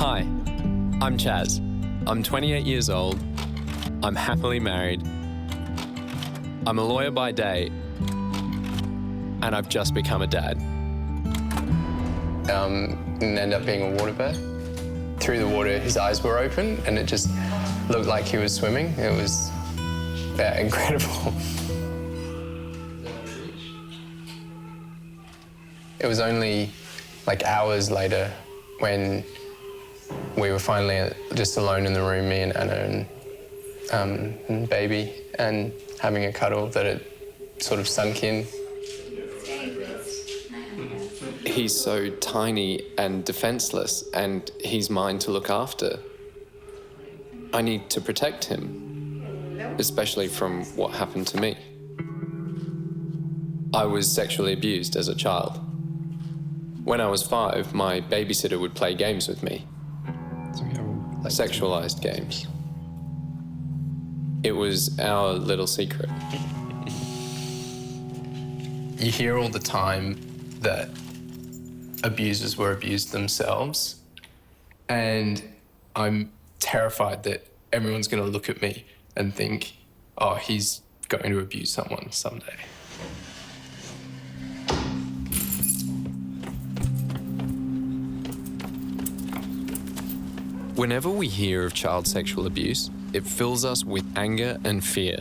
Hi, I'm Chaz. I'm 28 years old. I'm happily married. I'm a lawyer by day, and I've just become a dad. And ended up being a water bear. Through the water, his eyes were open, and it just looked like he was swimming. It was incredible. It was only like hours later when we were finally just alone in the room, me and Anna and baby, and having a cuddle, that it sort of sunk in. He's so tiny and defenseless, and he's mine to look after. I need to protect him, especially from what happened to me. I was sexually abused as a child. When I was 5, my babysitter would play games with me. Sexualized games. It was our little secret. You hear all the time that abusers were abused themselves, and I'm terrified that everyone's going to look at me and think, oh, he's going to abuse someone someday. Whenever we hear of child sexual abuse, it fills us with anger and fear.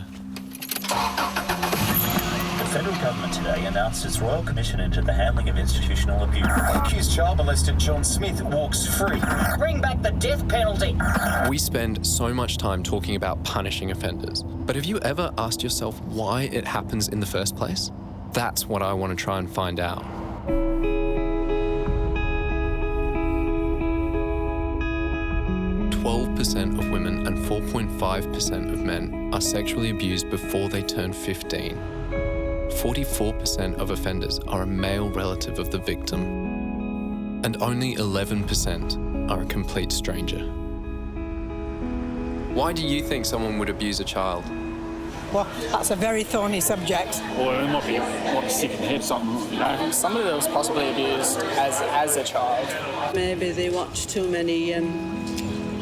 The federal government today announced its Royal Commission into the handling of institutional abuse. Accused child molester John Smith walks free. Bring back the death penalty. We spend so much time talking about punishing offenders, but have you ever asked yourself why it happens in the first place? That's what I want to try and find out. % of women and 4.5% of men are sexually abused before they turn 15. 44% of offenders are a male relative of the victim, and only 11% are a complete stranger. Why do you think someone would abuse a child? Well, that's a very thorny subject. Or it might be sick in the head, something, you know. Somebody that was possibly abused as a child. Maybe they watch too many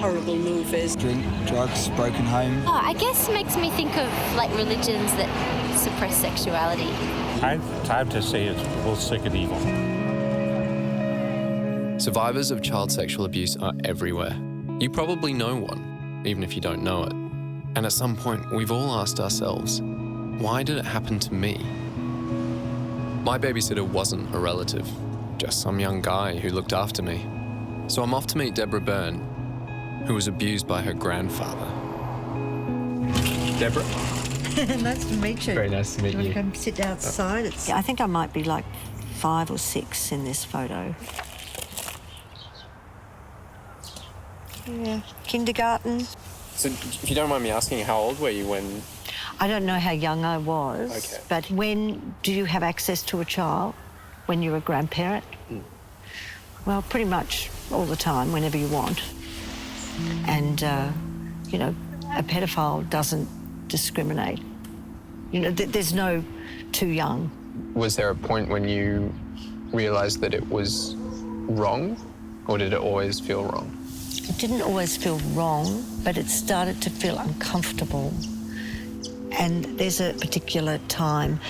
horrible movies. Drink, drugs, broken home. Oh, I guess it makes me think of like religions that suppress sexuality. It's hard to say it's both sick and evil. Survivors of child sexual abuse are everywhere. You probably know one, even if you don't know it. And at some point, we've all asked ourselves, why did it happen to me? My babysitter wasn't a relative, just some young guy who looked after me. So I'm off to meet Deborah Byrne, who was abused by her grandfather. Deborah? Nice to meet you. Very nice to meet you. Come sit outside. Yeah, I think I might be like 5 or 6 in this photo. Yeah, kindergarten. So if you don't mind me asking, how old were you when... I don't know how young I was, okay. But when do you have access to a child when you're a grandparent? Well, pretty much all the time, whenever you want. And, you know, a pedophile doesn't discriminate. You know, there's no too young. Was there a point when you realised that it was wrong, or did it always feel wrong? It didn't always feel wrong, but it started to feel uncomfortable. And there's a particular time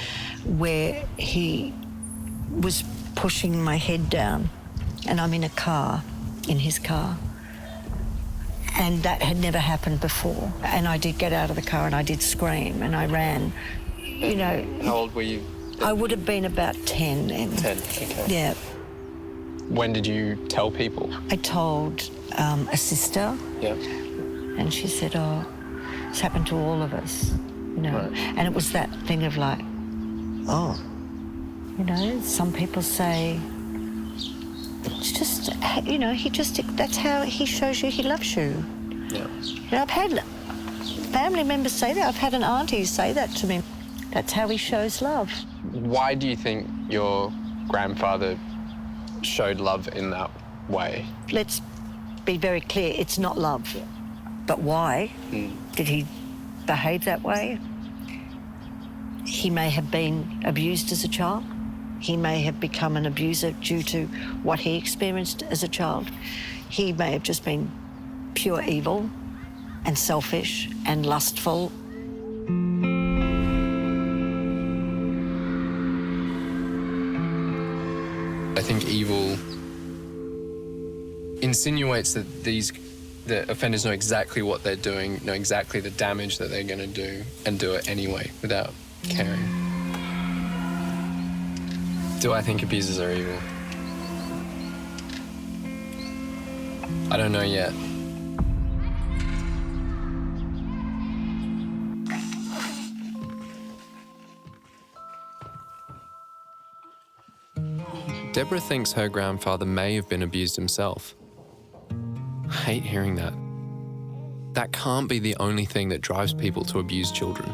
where he was pushing my head down, and I'm in a car, in his car. And that had never happened before. And I did get out of the car and I did scream and I ran. You know... How old were you? I would have been about 10 then. 10, okay. Yeah. When did you tell people? I told a sister. Yeah. And she said, oh, it's happened to all of us, you know. Right. And it was that thing of like, oh, you know, some people say, it's just, you know, that's how he shows you he loves you. Yeah. You know, I've had family members say that. I've had an auntie say that to me. That's how he shows love. Why do you think your grandfather showed love in that way? Let's be very clear, it's not love. Yeah. But why did he behave that way? He may have been abused as a child. He may have become an abuser due to what he experienced as a child. He may have just been pure evil and selfish and lustful. I think evil insinuates that the offenders know exactly what they're doing, know exactly the damage that they're going to do, and do it anyway without caring. Do I think abusers are evil? I don't know yet. Deborah thinks her grandfather may have been abused himself. I hate hearing that. That can't be the only thing that drives people to abuse children.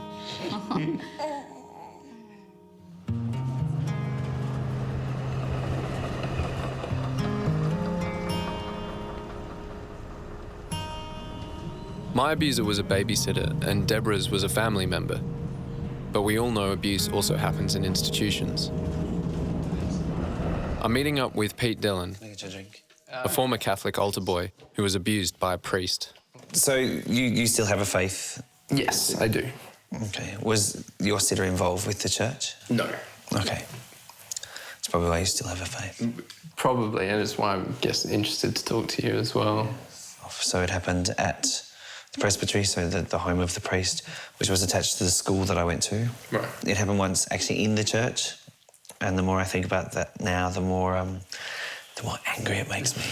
My abuser was a babysitter and Deborah's was a family member. But we all know abuse also happens in institutions. I'm meeting up with Pete Dillon, a former Catholic altar boy who was abused by a priest. So you still have a faith? Yes, I do. Okay. Was your sitter involved with the church? No. Okay. That's probably why you still have a faith. Probably, and it's why I'm interested to talk to you as well. So it happened at the presbytery, so the home of the priest, which was attached to the school that I went to. Right. It happened once actually in the church, and the more I think about that now, the more angry it makes me.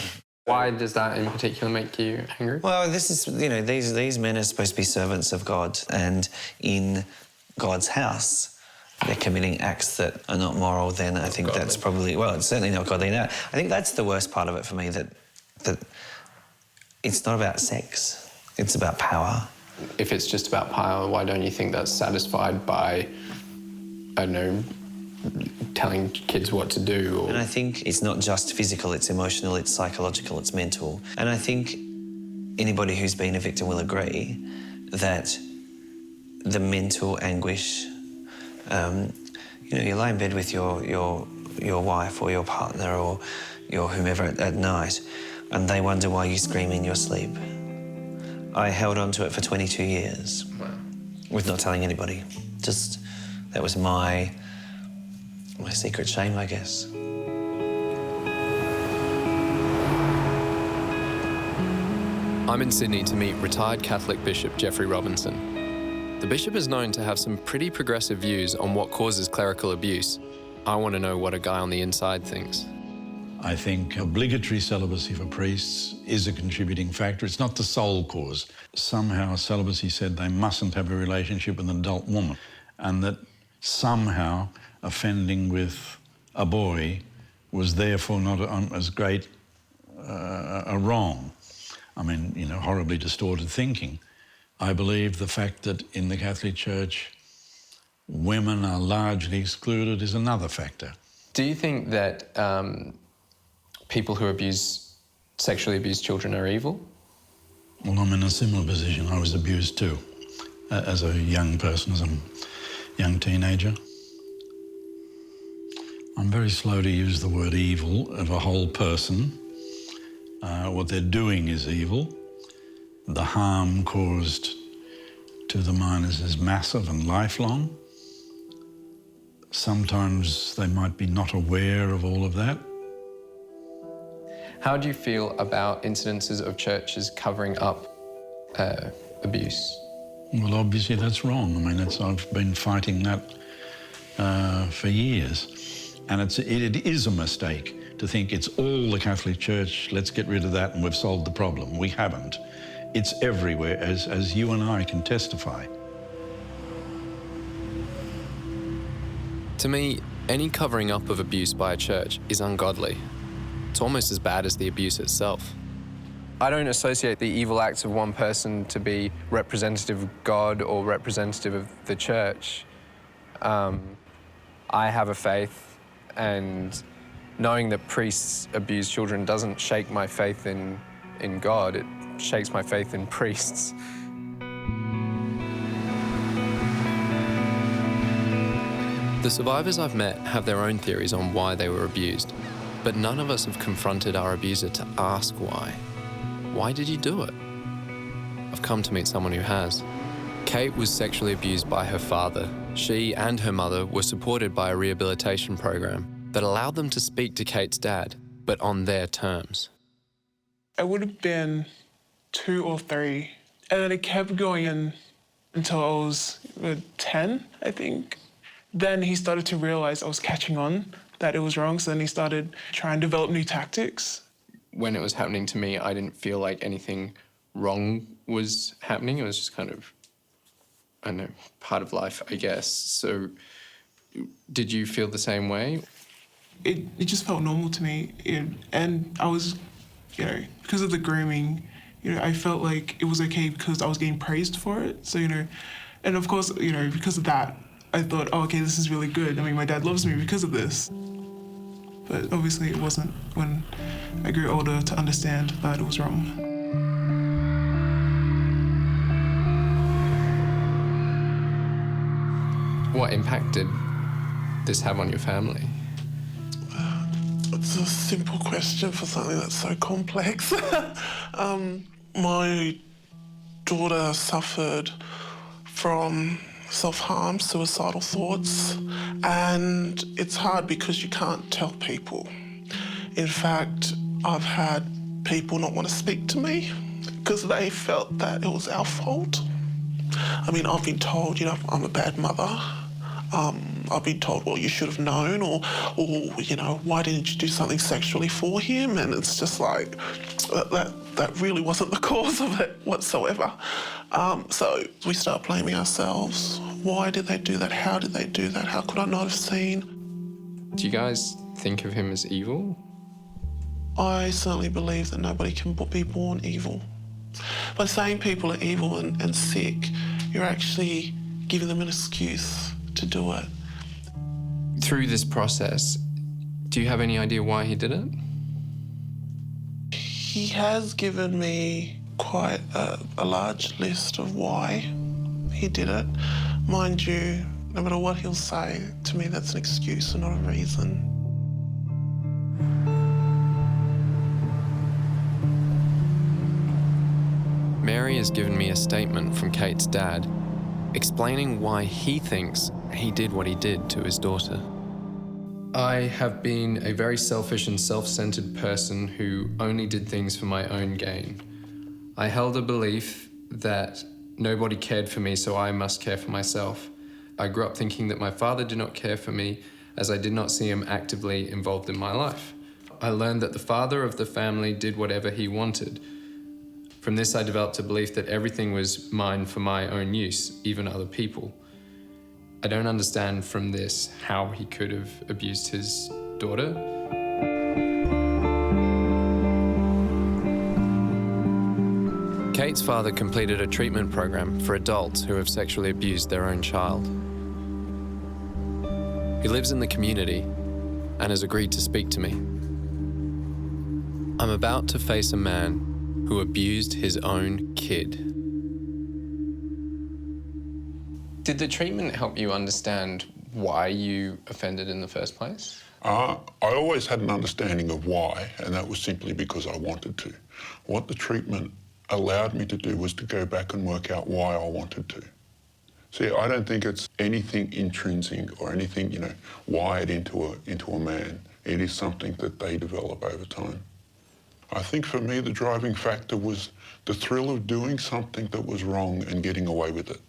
Why does that in particular make you angry? Well, this is, these men are supposed to be servants of God, and in God's house, they're committing acts that are not moral. Then I think that's probably, well, it's certainly not godly now. I think that's the worst part of it for me, that it's not about sex. It's about power. If it's just about power, why don't you think that's satisfied by, I don't know, telling kids what to do? Or... And I think it's not just physical, it's emotional, it's psychological, it's mental. And I think anybody who's been a victim will agree that the mental anguish, you lie in bed with your wife or your partner or your whomever at night, and they wonder why you scream in your sleep. I held on to it for 22 years with not telling anybody. Just, that was my secret shame, I guess. I'm in Sydney to meet retired Catholic Bishop Geoffrey Robinson. The bishop is known to have some pretty progressive views on what causes clerical abuse. I want to know what a guy on the inside thinks. I think obligatory celibacy for priests is a contributing factor. It's not the sole cause. Somehow celibacy said they mustn't have a relationship with an adult woman, and that somehow offending with a boy was therefore not as great a wrong. I mean, horribly distorted thinking. I believe the fact that in the Catholic Church women are largely excluded is another factor. Do you think that people who sexually abuse children are evil? Well, I'm in a similar position. I was abused too, as a young person, as a young teenager. I'm very slow to use the word evil of a whole person. What they're doing is evil. The harm caused to the minors is massive and lifelong. Sometimes they might be not aware of all of that. How do you feel about incidences of churches covering up abuse? Well, obviously that's wrong. I mean, I've been fighting that for years. And it is a mistake to think it's all the Catholic Church, let's get rid of that and we've solved the problem. We haven't. It's everywhere, as you and I can testify. To me, any covering up of abuse by a church is ungodly. It's almost as bad as the abuse itself. I don't associate the evil acts of one person to be representative of God or representative of the church. I have a faith, and knowing that priests abuse children doesn't shake my faith in God. It shakes my faith in priests. The survivors I've met have their own theories on why they were abused, but none of us have confronted our abuser to ask why. Why did you do it? I've come to meet someone who has. Kate was sexually abused by her father. She and her mother were supported by a rehabilitation program that allowed them to speak to Kate's dad, but on their terms. I would have been 2 or 3, and then it kept going in until I was 10, I think. Then he started to realise I was catching on, that it was wrong, so then he started trying to develop new tactics. When it was happening to me, I didn't feel like anything wrong was happening. It was just kind of, I don't know, part of life, I guess. So did you feel the same way? It just felt normal to me. And I was, because of the grooming, I felt like it was okay because I was getting praised for it. So, and of course, because of that, I thought, oh, okay, this is really good. I mean, my dad loves me because of this. But obviously it wasn't when I grew older to understand that it was wrong. What impact did this have on your family? It's a simple question for something that's so complex. My daughter suffered from self-harm, suicidal thoughts, and it's hard because you can't tell people. In fact, I've had people not want to speak to me because they felt that it was our fault. I mean, I've been told, I'm a bad mother. I've been told, well, you should have known, or why didn't you do something sexually for him? And it's just like, that really wasn't the cause of it whatsoever. So we start blaming ourselves. Why did they do that? How did they do that? How could I not have seen? Do you guys think of him as evil? I certainly believe that nobody can be born evil. By saying people are evil and sick, you're actually giving them an excuse to do it. Through this process, do you have any idea why he did it? He has given me quite a large list of why he did it. Mind you, no matter what he'll say, to me that's an excuse and not a reason. Mary has given me a statement from Kate's dad explaining why he thinks he did what he did to his daughter. I have been a very selfish and self-centered person who only did things for my own gain. I held a belief that nobody cared for me, so I must care for myself. I grew up thinking that my father did not care for me, as I did not see him actively involved in my life. I learned that the father of the family did whatever he wanted. From this, I developed a belief that everything was mine for my own use, even other people. I don't understand from this how he could have abused his daughter. Kate's father completed a treatment program for adults who have sexually abused their own child. He lives in the community and has agreed to speak to me. I'm about to face a man who abused his own kid. Did the treatment help you understand why you offended in the first place? I always had an understanding of why, and that was simply because I wanted to. What the treatment allowed me to do was to go back and work out why I wanted to. See, I don't think it's anything intrinsic or anything, wired into a man. It is something that they develop over time. I think for me, the driving factor was the thrill of doing something that was wrong and getting away with it.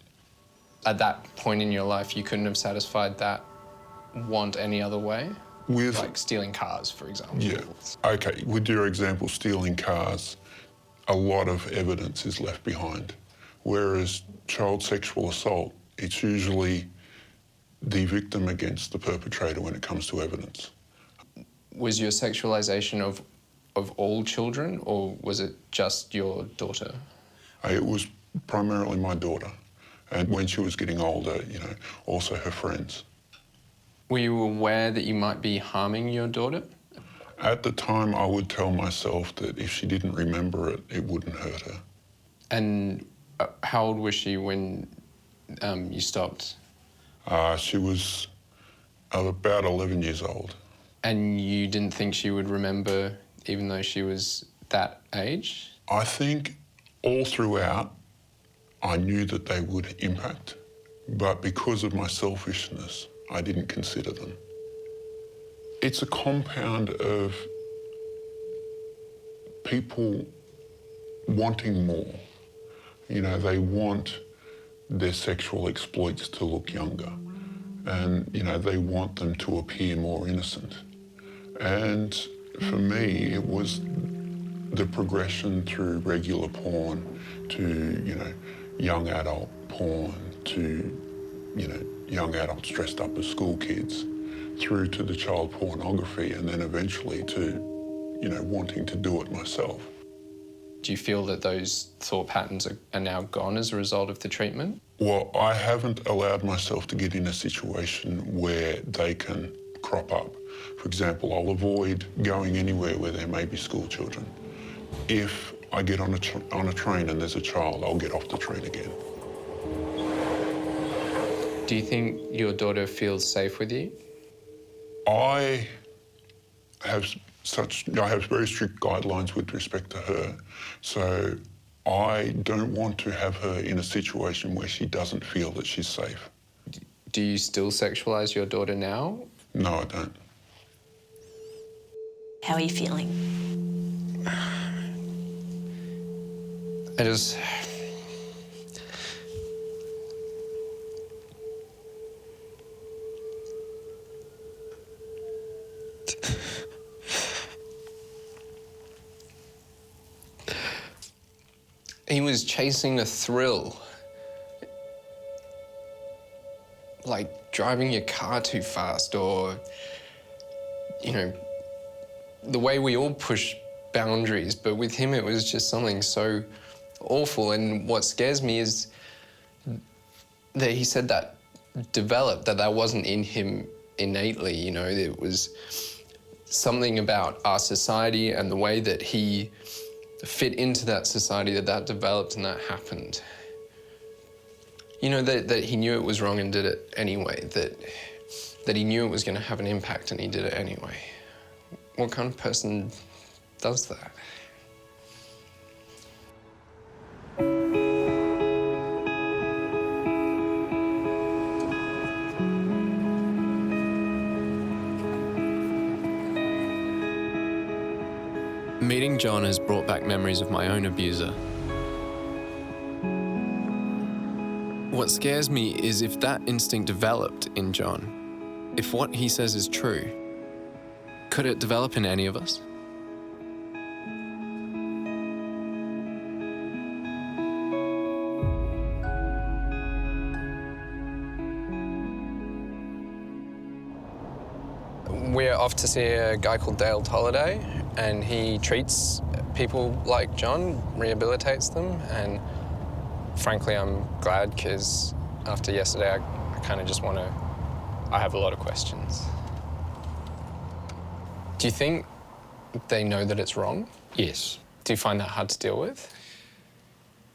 At that point in your life, you couldn't have satisfied that want any other way? Like stealing cars, for example. Yeah. Okay, with your example, stealing cars, a lot of evidence is left behind. Whereas child sexual assault, it's usually the victim against the perpetrator when it comes to evidence. Was your sexualization of all children, or was it just your daughter? It was primarily my daughter. And when she was getting older, also her friends. Were you aware that you might be harming your daughter? At the time, I would tell myself that if she didn't remember it, it wouldn't hurt her. And how old was she when you stopped? She was about 11 years old. And you didn't think she would remember even though she was that age? I think all throughout, I knew that they would impact, but because of my selfishness, I didn't consider them. It's a compound of people wanting more. You know, they want their sexual exploits to look younger, and, you know, they want them to appear more innocent. And for me, it was the progression through regular porn to, you know, young adult porn to, you know, young adults dressed up as school kids, through to the child pornography, and then eventually to, you know, wanting to do it myself. Do you feel that those thought patterns are now gone as a result of the treatment? Well, I haven't allowed myself to get in a situation where they can crop up. For example, I'll avoid going anywhere where there may be school children. If I get on a train and there's a child, I'll get off the train again. Do you think your daughter feels safe with you? I have very strict guidelines with respect to her, so I don't want to have her in a situation where she doesn't feel that she's safe. Do you still sexualise your daughter now? No, I don't. How are you feeling? I just... He was chasing a thrill. Like driving your car too fast, or, you know, the way we all push boundaries, but with him it was just something so awful. And what scares me is that he said that developed, that wasn't in him innately, you know. It was something about our society and the way that he fit into that society that developed and that happened. You know, that he knew it was wrong and did it anyway, that he knew it was going to have an impact and he did it anyway. What kind of person does that? Meeting John has brought back memories of my own abuser. What scares me is if that instinct developed in John, if what he says is true, could it develop in any of us? We're off to see a guy called Dale Tolliday, and he treats people like John, rehabilitates them, and frankly, I'm glad, because after yesterday, I kind of just want to... I have a lot of questions. Do you think they know that it's wrong? Yes. Do you find that hard to deal with?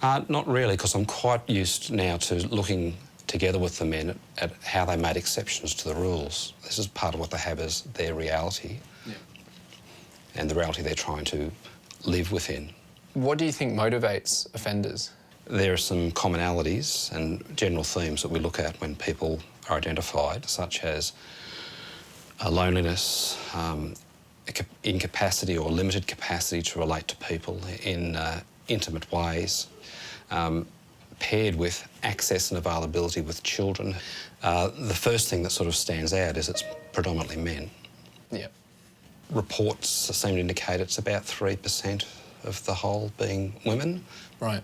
Not really, because I'm quite used now to looking together with the men at how they made exceptions to the rules. This is part of what they have as their reality, and the reality they're trying to live within. What do you think motivates offenders? There are some commonalities and general themes that we look at when people are identified, such as loneliness, incapacity or limited capacity to relate to people in intimate ways, paired with access and availability with children. The first thing that sort of stands out is it's predominantly men. Yeah. Reports seem to indicate it's about 3% of the whole being women. Right.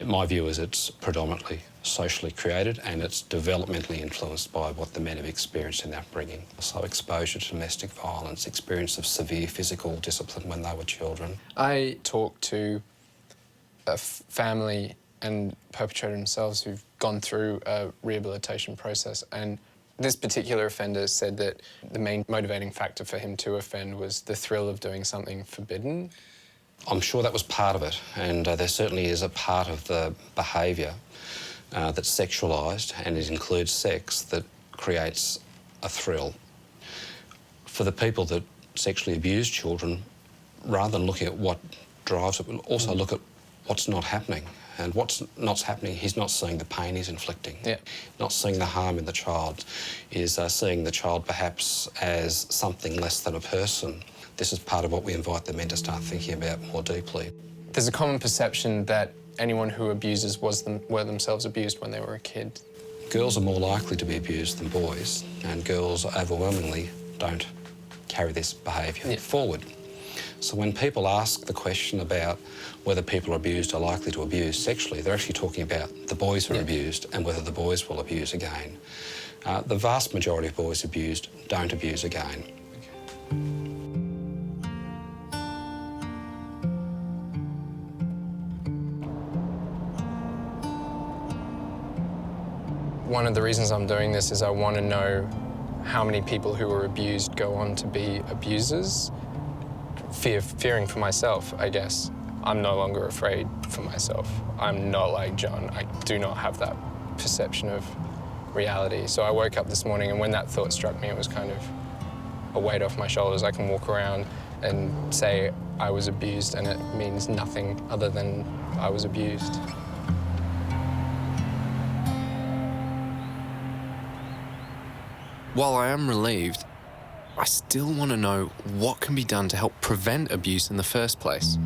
My view is it's predominantly socially created, and it's developmentally influenced by what the men have experienced in their upbringing. So exposure to domestic violence, experience of severe physical discipline when they were children. I talked to a family and perpetrator themselves who've gone through a rehabilitation process, and this particular offender said that the main motivating factor for him to offend was the thrill of doing something forbidden. I'm sure that was part of it, and there certainly is a part of the behaviour that's sexualised, and it includes sex, that creates a thrill. For the people that sexually abuse children, rather than looking at what drives it, we'll also look at what's not happening. And what's not happening, he's not seeing the pain he's inflicting, not seeing the harm in the child, is seeing the child perhaps as something less than a person. This is part of what we invite the men to start thinking about more deeply. There's a common perception that anyone who abuses were themselves abused when they were a kid. Girls are more likely to be abused than boys, and girls overwhelmingly don't carry this behaviour forward. So when people ask the question about whether people are abused or likely to abuse sexually, they're actually talking about the boys who are abused and whether the boys will abuse again. The vast majority of boys abused don't abuse again. One of the reasons I'm doing this is I want to know how many people who were abused go on to be abusers. Fearing for myself, I guess. I'm no longer afraid for myself. I'm not like John. I do not have that perception of reality. So I woke up this morning, and when that thought struck me, it was kind of a weight off my shoulders. I can walk around and say I was abused, and it means nothing other than I was abused. While I am relieved, I still want to know what can be done to help prevent abuse in the first place.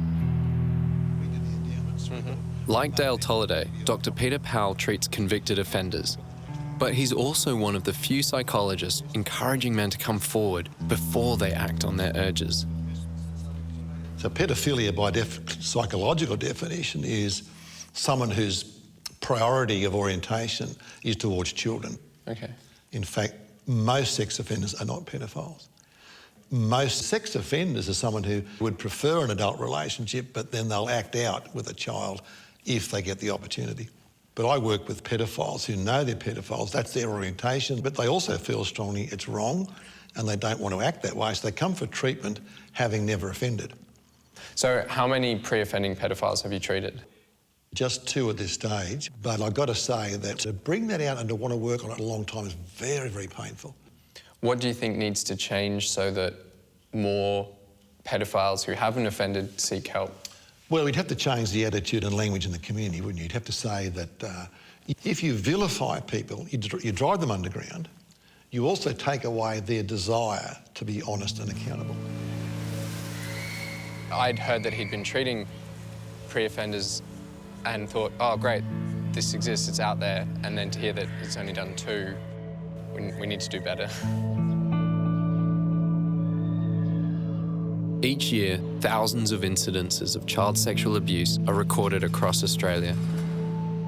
Like Dale Tolliday, Dr. Peter Powell treats convicted offenders, but he's also one of the few psychologists encouraging men to come forward before they act on their urges. So pedophilia, by psychological definition, is someone whose priority of orientation is towards children. Okay. In fact, most sex offenders are not pedophiles. Most sex offenders are someone who would prefer an adult relationship, but then they'll act out with a child if they get the opportunity. But I work with pedophiles who know they're pedophiles, that's their orientation, but they also feel strongly it's wrong and they don't want to act that way, so they come for treatment having never offended. So how many pre-offending pedophiles have you treated? Just 2 at this stage, but I've got to say that to bring that out and to want to work on it a long time is very, very painful. What do you think needs to change so that more pedophiles who haven't offended seek help? Well, we'd have to change the attitude and language in the community, wouldn't you? You'd have to say that if you vilify people, you drive them underground, you also take away their desire to be honest and accountable. I'd heard that he'd been treating pre-offenders and thought, oh, great, this exists, it's out there, and then to hear that it's only done 2, we need to do better. Each year, thousands of incidences of child sexual abuse are recorded across Australia.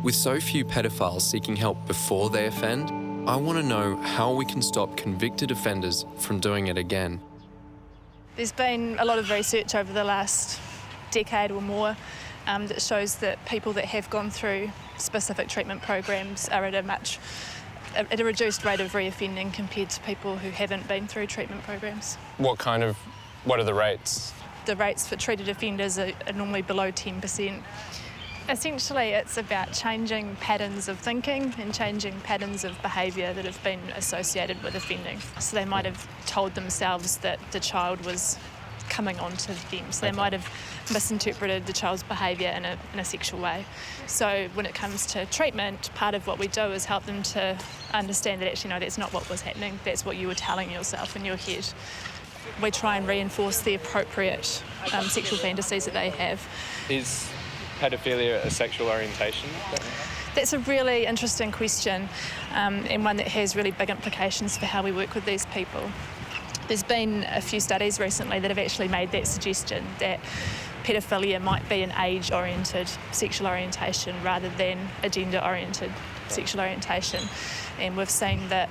With so few pedophiles seeking help before they offend, I want to know how we can stop convicted offenders from doing it again. There's been a lot of research over the last decade or more that shows that people that have gone through specific treatment programs are at a reduced rate of reoffending compared to people who haven't been through treatment programs. What are the rates? The rates for treated offenders are normally below 10%. Essentially, it's about changing patterns of thinking and changing patterns of behaviour that have been associated with offending. So they might have told themselves that the child was coming on to them. So they might have misinterpreted the child's behaviour in a sexual way. So when it comes to treatment, part of what we do is help them to understand that actually, no, that's not what was happening. That's what you were telling yourself in your head. We try and reinforce the appropriate sexual fantasies that they have. Is pedophilia a sexual orientation? That's a really interesting question and one that has really big implications for how we work with these people. There's been a few studies recently that have actually made that suggestion that pedophilia might be an age-oriented sexual orientation rather than a gender-oriented sexual orientation. And we've seen that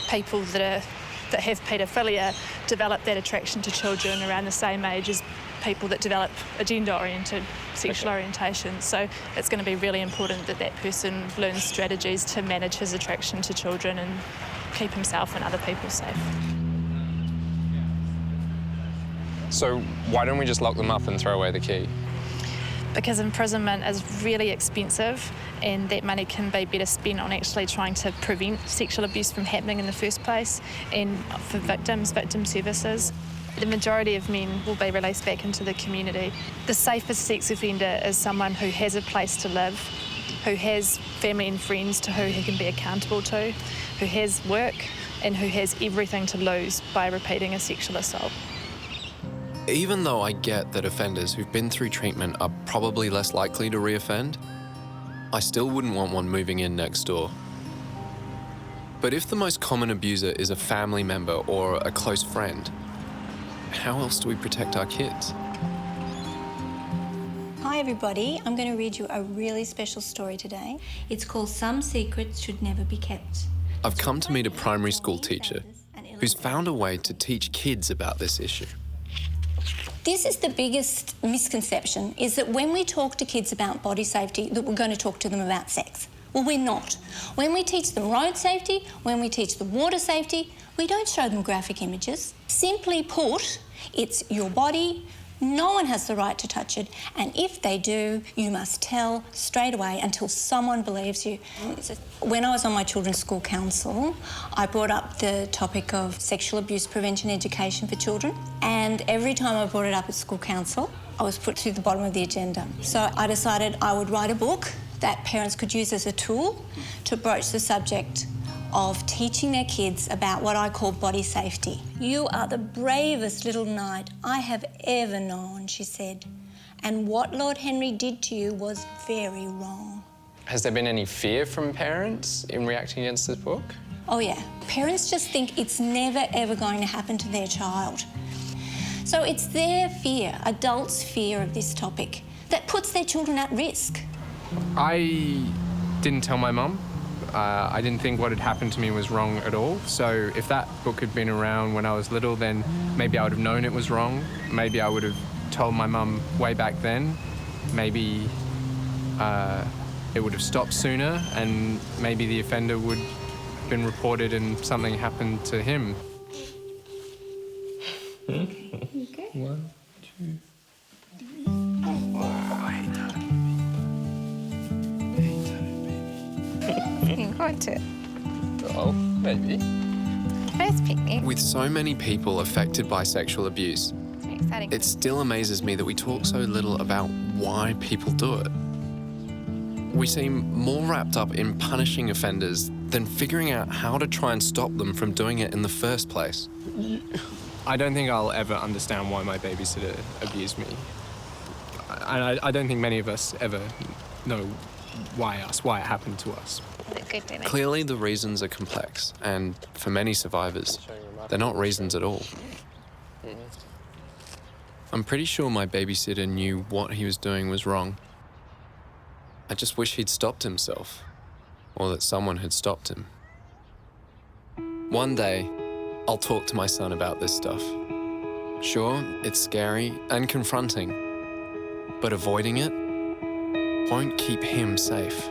people that have pedophilia develop that attraction to children around the same age as people that develop a gender-oriented sexual orientation. So it's going to be really important that that person learns strategies to manage his attraction to children and keep himself and other people safe. So why don't we just lock them up and throw away the key? Because imprisonment is really expensive and that money can be better spent on actually trying to prevent sexual abuse from happening in the first place and for victim services. The majority of men will be released back into the community. The safest sex offender is someone who has a place to live, who has family and friends to who he can be accountable to, who has work and who has everything to lose by repeating a sexual assault. Even though I get that offenders who've been through treatment are probably less likely to reoffend, I still wouldn't want one moving in next door. But if the most common abuser is a family member or a close friend, how else do we protect our kids? Hi everybody, I'm going to read you a really special story today. It's called Some Secrets Should Never Be Kept. I've come to meet a primary school teacher who's found a way to teach kids about this issue. This is the biggest misconception, is that when we talk to kids about body safety, that we're going to talk to them about sex. Well, we're not. When we teach them road safety, when we teach them water safety, we don't show them graphic images. Simply put, it's your body, no one has the right to touch it, and if they do, you must tell straight away until someone believes you. When I was on my children's school council, I brought up the topic of sexual abuse prevention education for children, and every time I brought it up at school council, I was put to the bottom of the agenda. So I decided I would write a book that parents could use as a tool to broach the subject of teaching their kids about what I call body safety. You are the bravest little knight I have ever known, she said. And what Lord Henry did to you was very wrong. Has there been any fear from parents in reacting against this book? Oh yeah, parents just think it's never ever going to happen to their child. So it's their fear, adults' fear of this topic, that puts their children at risk. I didn't tell my mum. I didn't think what had happened to me was wrong at all. So if that book had been around when I was little, then maybe I would have known it was wrong. Maybe I would have told my mum way back then. Maybe it would have stopped sooner, and maybe the offender would have been reported and something happened to him. Okay. 1, 2, 3. You got it. Oh, maybe. First picnic. With so many people affected by sexual abuse, Exciting. it still amazes me that we talk so little about why people do it. We seem more wrapped up in punishing offenders than figuring out how to try and stop them from doing it in the first place. I don't think I'll ever understand why my babysitter abused me. I don't think many of us ever know why it happened to us. Clearly, the reasons are complex, and for many survivors, they're not reasons at all. I'm pretty sure my babysitter knew what he was doing was wrong. I just wish he'd stopped himself, or that someone had stopped him. One day, I'll talk to my son about this stuff. Sure, it's scary and confronting, but avoiding it won't keep him safe.